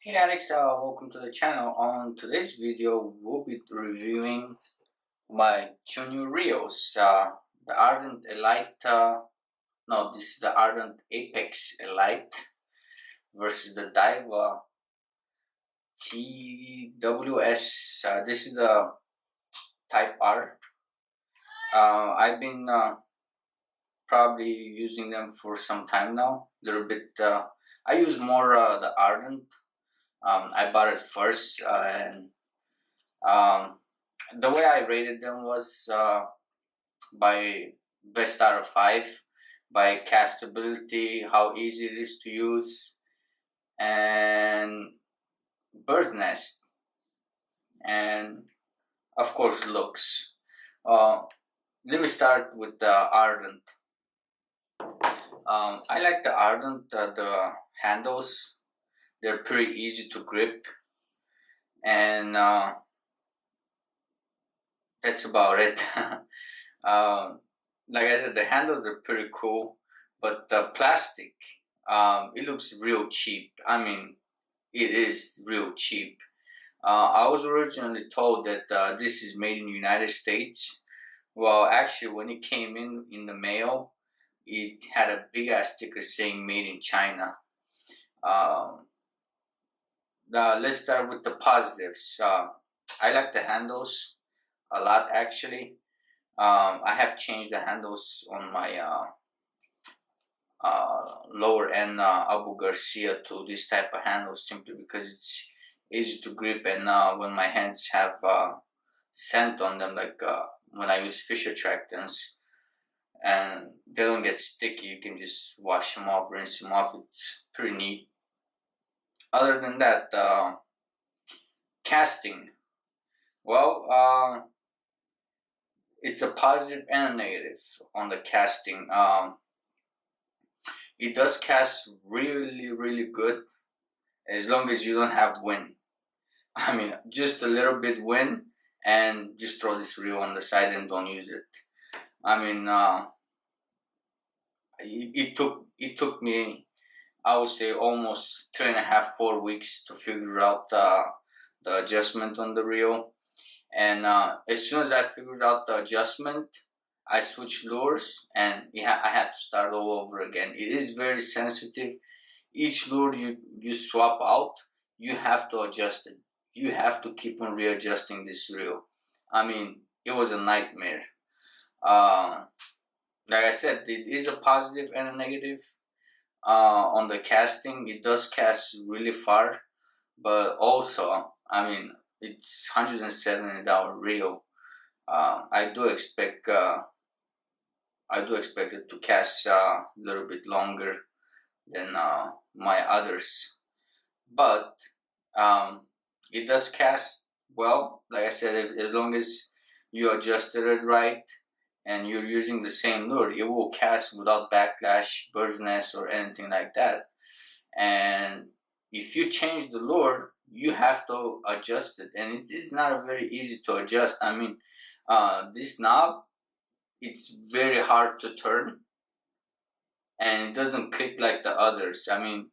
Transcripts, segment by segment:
Hey Alex, welcome to the channel. On today's video, we'll be reviewing my two new reels. The Ardent Elite, no, this is the Ardent Apex Elite versus the Diawa TWS. This is the Type R. I've been probably using them for some time now. A little bit. I use more the Ardent. I bought it first, and um, the way I rated them was by best out of 5, by castability, how easy it is to use, and bird nest, and of course looks. Uh, Let me start with the Ardent. I like the Ardent. The handles, they're pretty easy to grip, and that's about it. um, like I said, the handles are pretty cool, but the plastic, it looks real cheap. I mean, it is real cheap. I was originally told that this is made in the United States. Well, actually, when it came in the mail, it had a big ass sticker saying "Made in China." Um, let's start with the positives. I like the handles a lot, actually. I have changed the handles on my lower end Abu Garcia to this type of handles simply because it's easy to grip, and when my hands have scent on them, like when I use Fisher Tractants, and they don't get sticky, you can just wash them off, rinse them off. It's pretty neat. Other than that, casting. Well, it's a positive and a negative on the casting. It does cast really, really good as long as you don't have wind. I mean, just a little bit wind, and just throw this reel on the side and don't use it. I mean, it took me, I would say, almost 3.5, 4 weeks to figure out the adjustment on the reel. And as soon as I figured out the adjustment, I switched lures, and I had to start all over again. It is very sensitive. Each lure you swap out, you have to adjust it. You have to keep on readjusting this reel. I mean, it was a nightmare. Uh, like I said, it is a positive and a negative. On the casting, it does cast really far, but also, I mean, it's $170 reel. I do expect it to cast a little bit longer than my others, but it does cast well. Like I said, as long as you adjusted it right and you're using the same lure, it will cast without backlash, bird's nest, or anything like that. And if you change the lure, you have to adjust it, and it is not very easy to adjust. I mean, this knob, it's very hard to turn, and it doesn't click like the others. I mean,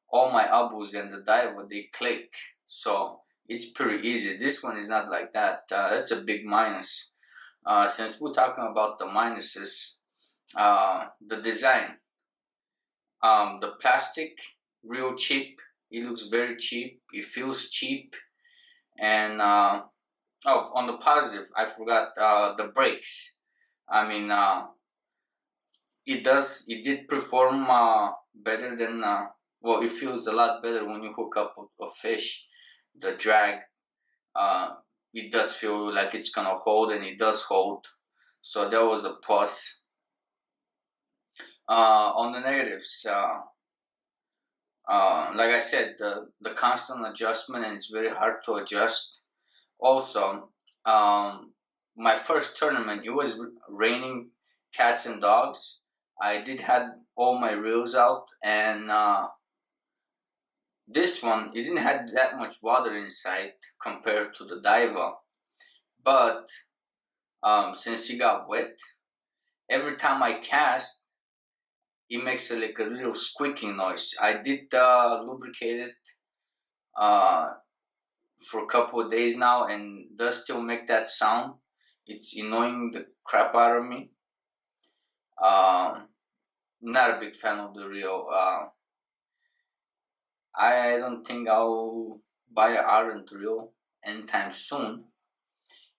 all my Abus and the Diawa, they click, so it's pretty easy. This one is not like that. That's a big minus. Since we're talking about the minuses, the design, the plastic, real cheap. It looks very cheap. It feels cheap, and oh, on the positive, I forgot the brakes. I mean, it did perform better than well, it feels a lot better when you hook up a fish. The drag, uh, it does feel like it's gonna hold, and it does hold. So that was a plus. On the negatives, like I said, the constant adjustment, and it's very hard to adjust. Also, my first tournament, it was raining cats and dogs. I did had all my reels out, and this one, it didn't have that much water inside compared to the Diva. But since it got wet, every time I cast, it makes like a little squeaking noise. I did lubricate it uh, for a couple of days now, and does still make that sound. It's annoying the crap out of me. Not a big fan of the reel. I don't think I'll buy an Ardent reel anytime soon.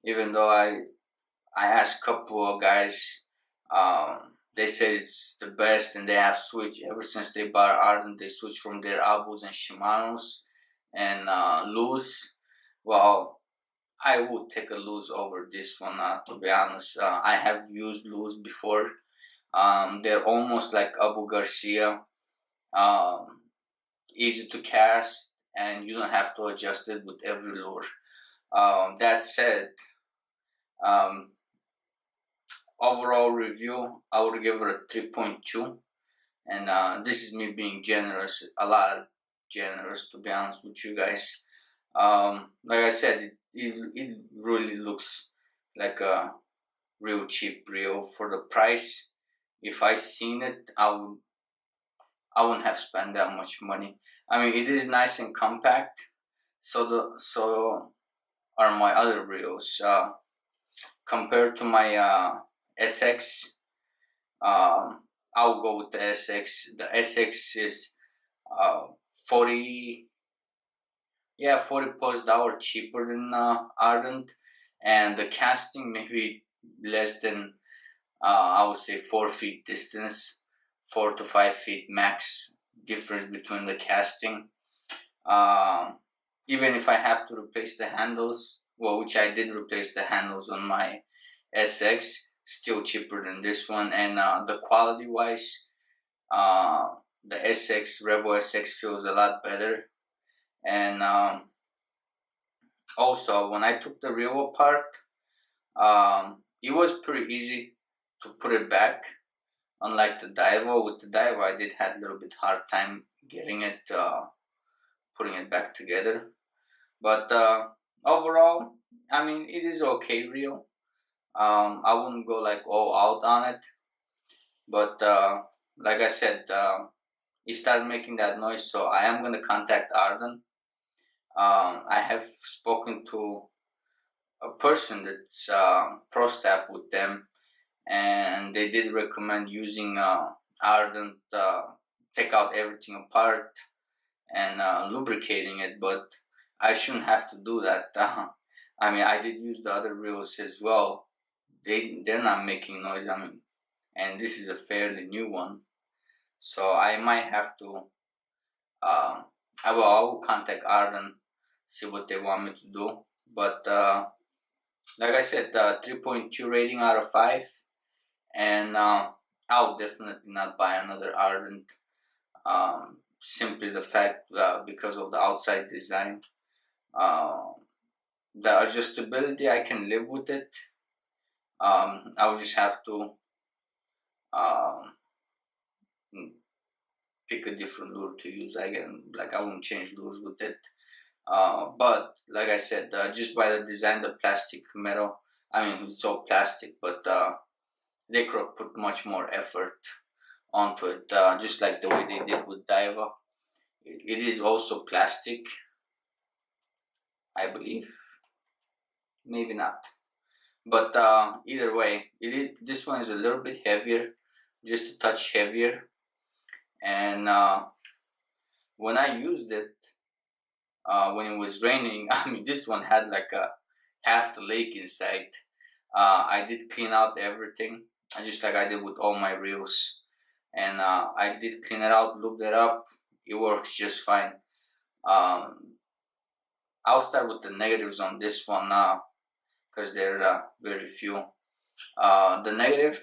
Even though I asked a couple of guys, they say it's the best, and they have switched ever since they bought Ardent. They switched from their Abus and Shimanos and Luz. Well, I would take a Luz over this one, to be honest. I have used Luz before. They're almost like Abu Garcia. Um, Easy to cast, and you don't have to adjust it with every lure. That said, um, overall review, I would give it a 3.2, and this is me being generous, a lot generous, to be honest with you guys. Like I said, it really looks like a real cheap reel for the price. If I seen it, I wouldn't have spent that much money. I mean, it is nice and compact. So are my other reels. Compared to my SX, I'll go with the SX. The SX is 40, yeah, $40+ cheaper than Ardent, and the casting maybe less than, I would say, 4 feet distance, 4 to 5 feet max difference between the casting. Even if I have to replace the handles, well, which I did replace the handles on my SX, still cheaper than this one. And the quality wise, the SX Revo SX feels a lot better. And also, when I took the reel apart, it was pretty easy to put it back. Unlike the Diawa, with the Diawa I did had a little bit hard time getting it, putting it back together. But overall, I mean, it is okay reel. I wouldn't go like all out on it, but like I said, it started making that noise, so I am gonna contact Arden. I have spoken to a person that's pro staff with them, and they did recommend using Ardent, take out everything apart and lubricating it, but I shouldn't have to do that. I mean, I did use the other reels as well. They're not making noise. I mean, and this is a fairly new one, so I might have to. I will contact Arden, see what they want me to do. But like I said, 3.2 rating out of 5, and I'll definitely not buy another Ardent. Simply the fact, because of the outside design. The adjustability, I can live with it. I will just have to um, pick a different lure to use. I won't change lures with it. But like I said, just by the design, the plastic metal, I mean, it's all plastic, but they could have put much more effort onto it, just like the way they did with Diva. It is also plastic, I believe. Maybe not. But either way, this one is a little bit heavier, just a touch heavier. And when I used it, when it was raining, I mean, this one had like a half the lake inside. I did clean out everything, just like I did with all my reels. And I did clean it out, lube it up. It works just fine. I'll start with the negatives on this one now, because there are very few. The negative,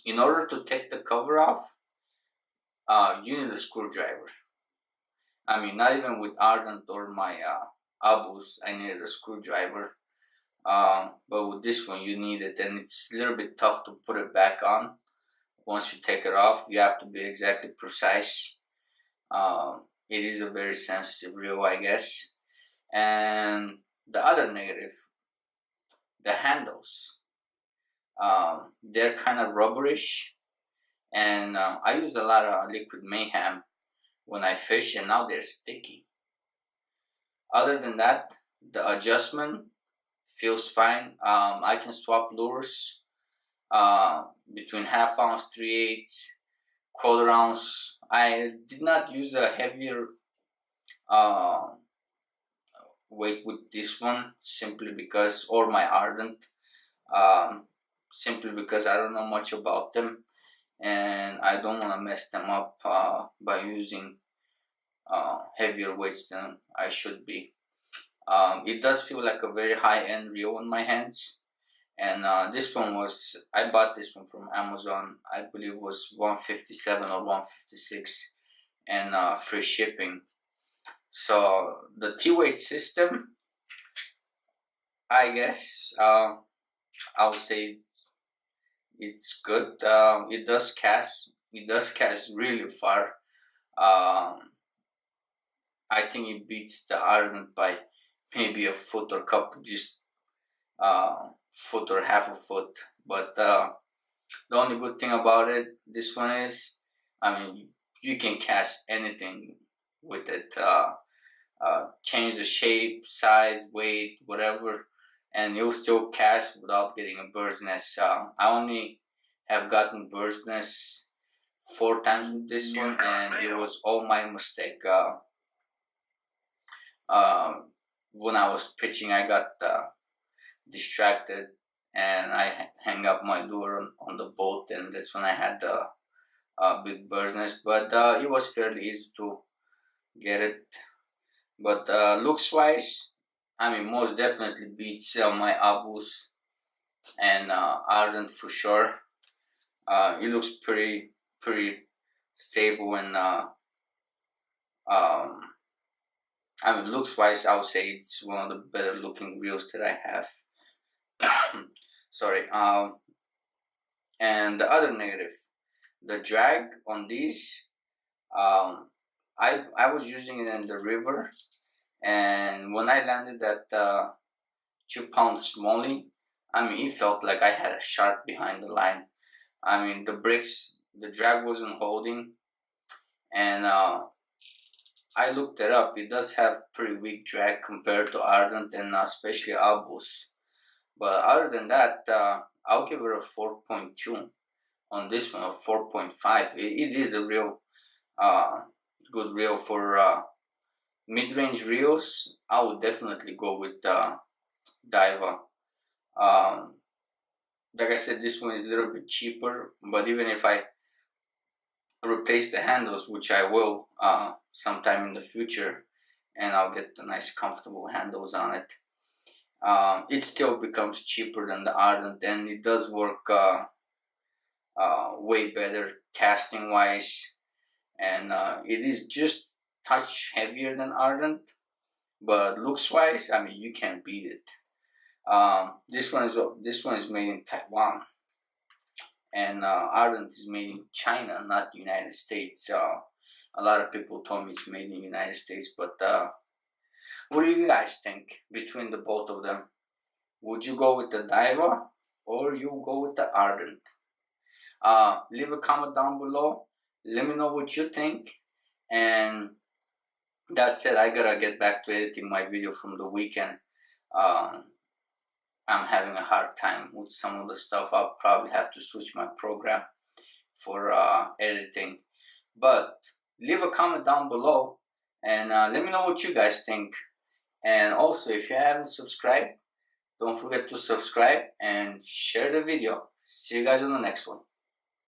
in order to take the cover off, you need a screwdriver. I mean, not even with Ardent or my Abus, I needed a screwdriver. But with this one, you need it, and it's a little bit tough to put it back on. Once you take it off, you have to be exactly precise. It is a very sensitive reel, I guess. And the other negative, the handles. They're kind of rubberish, and I use a lot of Liquid Mayhem, when I fish, and now they're sticky. Other than that, the adjustment feels fine. I can swap lures between half ounce, 3/8, quarter ounce. I did not use a heavier uh, weight with this one simply because, or my Ardent, um, simply because I don't know much about them and I don't want to mess them up by using heavier weights than I should be. It does feel like a very high-end reel in my hands, and this one I bought this one from Amazon. I believe it was 157 or 156, and free shipping. So the T-weight system, I guess I would say it's good. It does cast. It does cast really far. I think it beats the Ardent by maybe a foot or couple, just foot or half a foot. But the only good thing about it, this one is, I mean, you can cast anything with it. Change the shape, size, weight, whatever, and you'll still cast without getting a bird's nest. I only have gotten bird's nest 4 times with this one, and it was all my mistake. When I was pitching, I got distracted and I hang up my lure on the boat, and that's when I had the big bird's nest. But it was fairly easy to get it. But looks wise, I mean, most definitely beats my Abus and Ardent for sure. It looks pretty stable, and I mean, looks wise, I would say it's one of the better looking reels that I have. Sorry. And the other negative, the drag on these. I was using it in the river, and when I landed that 2 pound smallie, I mean, it felt like I had a shark behind the line. I mean, the drag wasn't holding, and I looked it up. It does have pretty weak drag compared to Ardent and especially Abus. But other than that, I'll give it a 4.2 on this one, or 4.5. It is a real good reel for mid-range reels. I would definitely go with Diawa. Like I said, this one is a little bit cheaper, but even if I replace the handles, which I will sometime in the future, and I'll get the nice comfortable handles on it, it still becomes cheaper than the Ardent, and it does work way better casting wise, and it is just touch heavier than Ardent, but looks wise, I mean, you can't beat it. This one is made in Taiwan, and Ardent is made in China, not the United States. A lot of people told me it's made in the United States, but what do you guys think between the both of them? Would you go with the Diawa or you go with the Ardent? Leave a comment down below. Let me know what you think. And that's it. I gotta get back to editing my video from the weekend. I'm having a hard time with some of the stuff. I'll probably have to switch my program for editing. But leave a comment down below and let me know what you guys think. And also, if you haven't subscribed, don't forget to subscribe and share the video. See you guys on the next one.